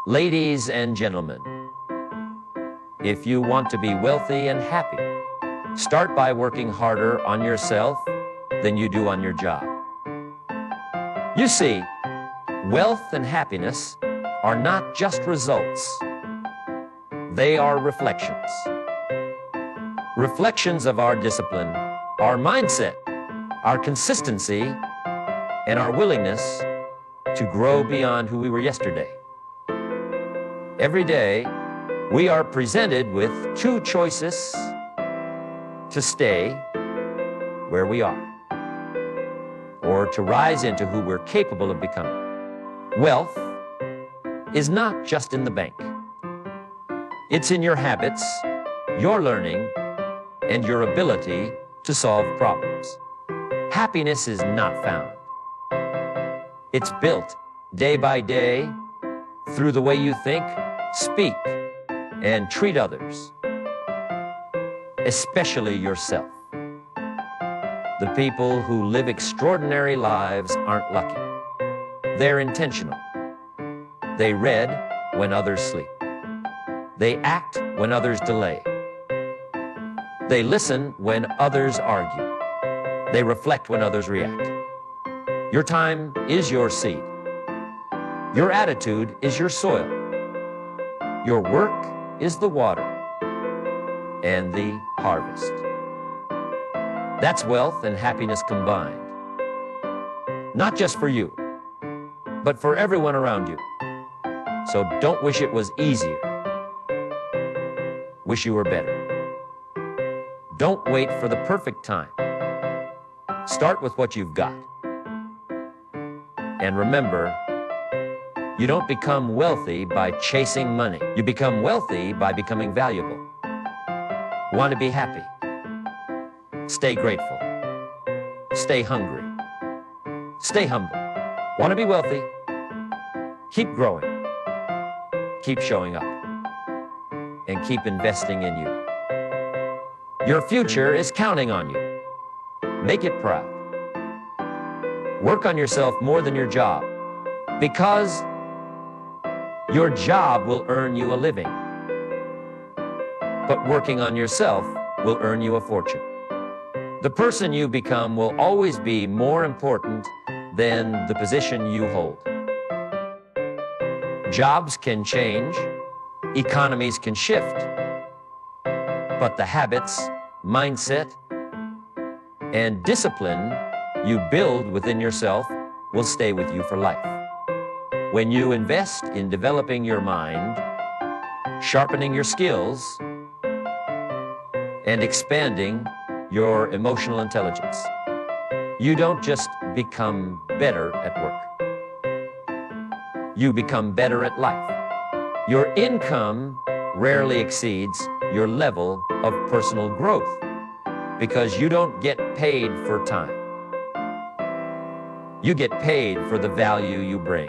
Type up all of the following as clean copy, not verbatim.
Ladies and gentlemen, if you want to be wealthy and happy, start by working harder on yourself than you do on your job. You see, wealth and happiness are not just results. They are reflections. Reflections of our discipline, our mindset, our consistency, and our willingness to grow beyond who we were yesterday. Every day, we are presented with two choices: to stay where we are, or to rise into who we're capable of becoming. Wealth is not just in the bank. It's in your habits, your learning, and your ability to solve problems. Happiness is not found. It's built day by day through the way you think, speak, and treat others, especially yourself. The people who live extraordinary lives aren't lucky. They're intentional. They read when others sleep. They act when others delay. They listen when others argue. They reflect when others react. Your time is your seed. Your attitude is your soil. Your work is the water and the harvest. That's wealth and happiness combined. Not just for you, but for everyone around you. So don't wish it was easier. Wish you were better. Don't wait for the perfect time. Start with what you've got. And remember, you don't become wealthy by chasing money. You become wealthy by becoming valuable. Want to be happy? Stay grateful. Stay hungry. Stay humble. Want to be wealthy? Keep growing. Keep showing up. And keep investing in you. Your future is counting on you. Make it proud. Work on yourself more than your job, because your job will earn you a living, but working on yourself will earn you a fortune. The person you become will always be more important than the position you hold. Jobs can change, economies can shift, but the habits, mindset, and discipline you build within yourself will stay with you for life. When you invest in developing your mind, sharpening your skills, and expanding your emotional intelligence, you don't just become better at work. You become better at life. Your income rarely exceeds your level of personal growth, because you don't get paid for time. You get paid for the value you bring.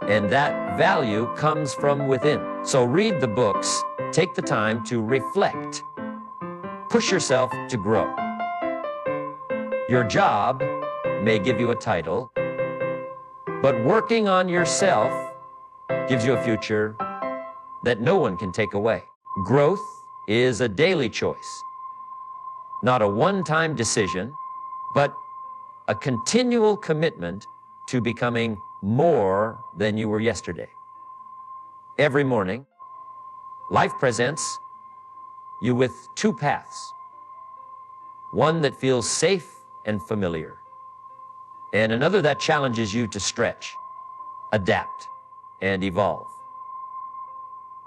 And that value comes from within. So read the books, take the time to reflect. Push yourself to grow. Your job may give you a title, but working on yourself gives you a future that no one can take away. Growth is a daily choice, not a one-time decision, but a continual commitment to becoming more than you were yesterday. Every morning, life presents you with two paths. One that feels safe and familiar, and another that challenges you to stretch, adapt, and evolve.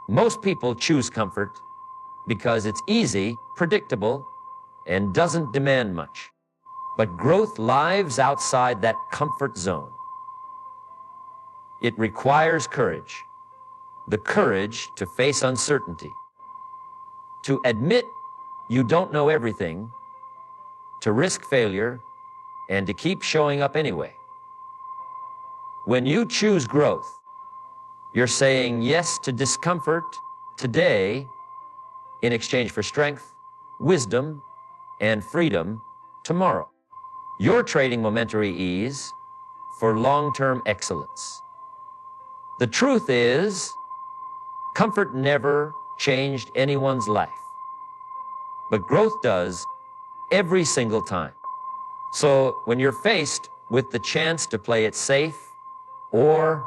Most people choose comfort because it's easy, predictable, and doesn't demand much. But growth lives outside that comfort zone. It requires courage, the courage to face uncertainty, to admit you don't know everything, to risk failure, and to keep showing up anyway. When you choose growth, you're saying yes to discomfort today in exchange for strength, wisdom, and freedom tomorrow. You're trading momentary ease for long-term excellence. The truth is, comfort never changed anyone's life, but growth does every single time. So when you're faced with the chance to play it safe or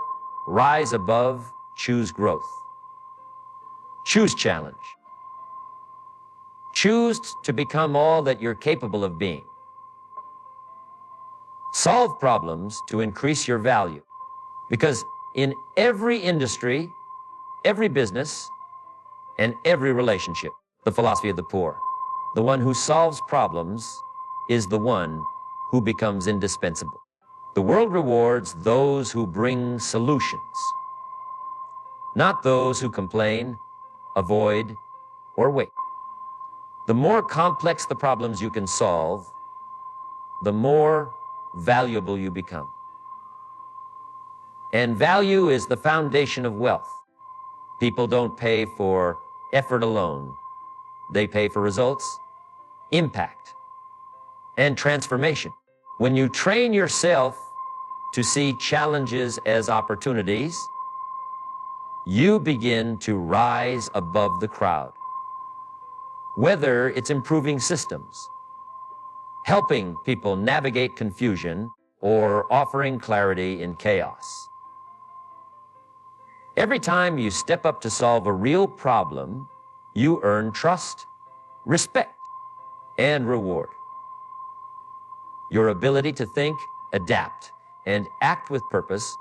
rise above, choose growth. Choose challenge. Choose to become all that you're capable of being. Solve problems to increase your value, because in every industry, every business, and every relationship, the philosophy of the poor, the one who solves problems is the one who becomes indispensable. The world rewards those who bring solutions, not those who complain, avoid, or wait. The more complex the problems you can solve, the more valuable you become. And value is the foundation of wealth. People don't pay for effort alone. They pay for results, impact, and transformation. When you train yourself to see challenges as opportunities, you begin to rise above the crowd. Whether it's improving systems, helping people navigate confusion, or offering clarity in chaos. Every time you step up to solve a real problem, you earn trust, respect, and reward. Your ability to think, adapt, and act with purpose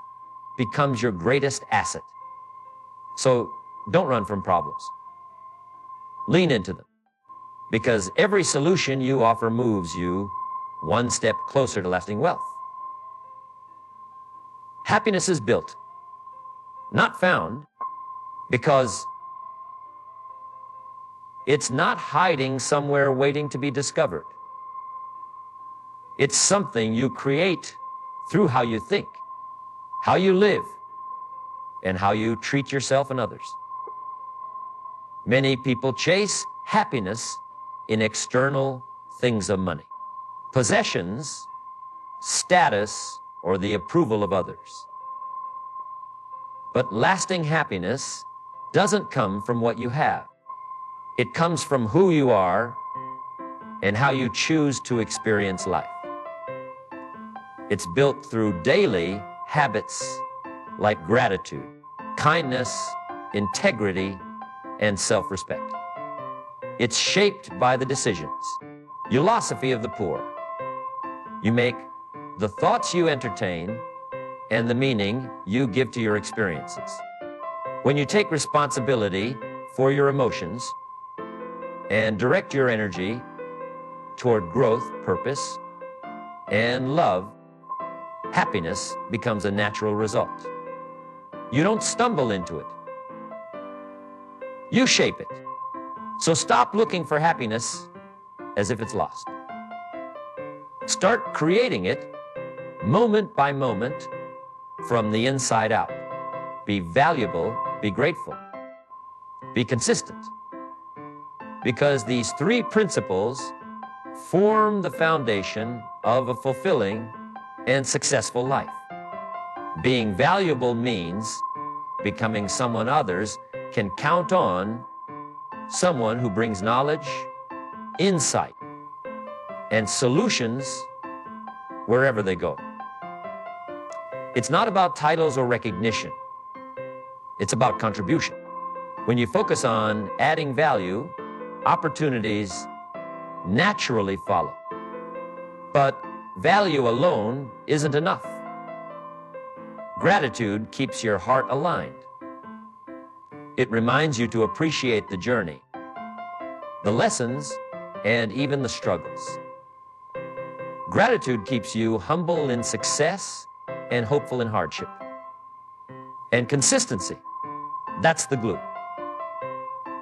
becomes your greatest asset. So don't run from problems. Lean into them, because every solution you offer moves you one step closer to lasting wealth. Happiness is built, not found, because it's not hiding somewhere waiting to be discovered. It's something you create through how you think, how you live, and how you treat yourself and others. Many people chase happiness in external things of money, possessions, status, or the approval of others. But lasting happiness doesn't come from what you have. It comes from who you are and how you choose to experience life. It's built through daily habits like gratitude, kindness, integrity, and self-respect. It's shaped by the decisions, philosophy of the poor. You make the thoughts you entertain and the meaning you give to your experiences. When you take responsibility for your emotions and direct your energy toward growth, purpose, and love, happiness becomes a natural result. You don't stumble into it. You shape it. So stop looking for happiness as if it's lost. Start creating it moment by moment from the inside out. Be valuable, be grateful, be consistent. Because these three principles form the foundation of a fulfilling and successful life. Being valuable means becoming someone others can count on, someone who brings knowledge, insight, and solutions wherever they go. It's not about titles or recognition. It's about contribution. When you focus on adding value, opportunities naturally follow. But value alone isn't enough. Gratitude keeps your heart aligned. It reminds you to appreciate the journey, the lessons, and even the struggles. Gratitude keeps you humble in success and hopeful in hardship. And consistency, that's the glue.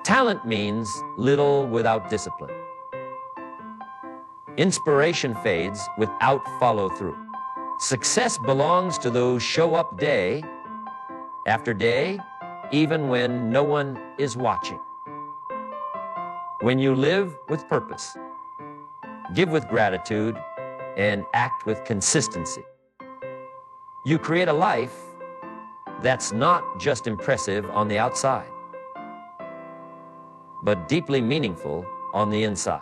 Talent means little without discipline. Inspiration fades without follow-through. Success belongs to those show up day after day, even when no one is watching. When you live with purpose, give with gratitude, and act with consistency, you create a life that's not just impressive on the outside, but deeply meaningful on the inside.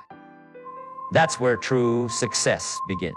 That's where true success begins.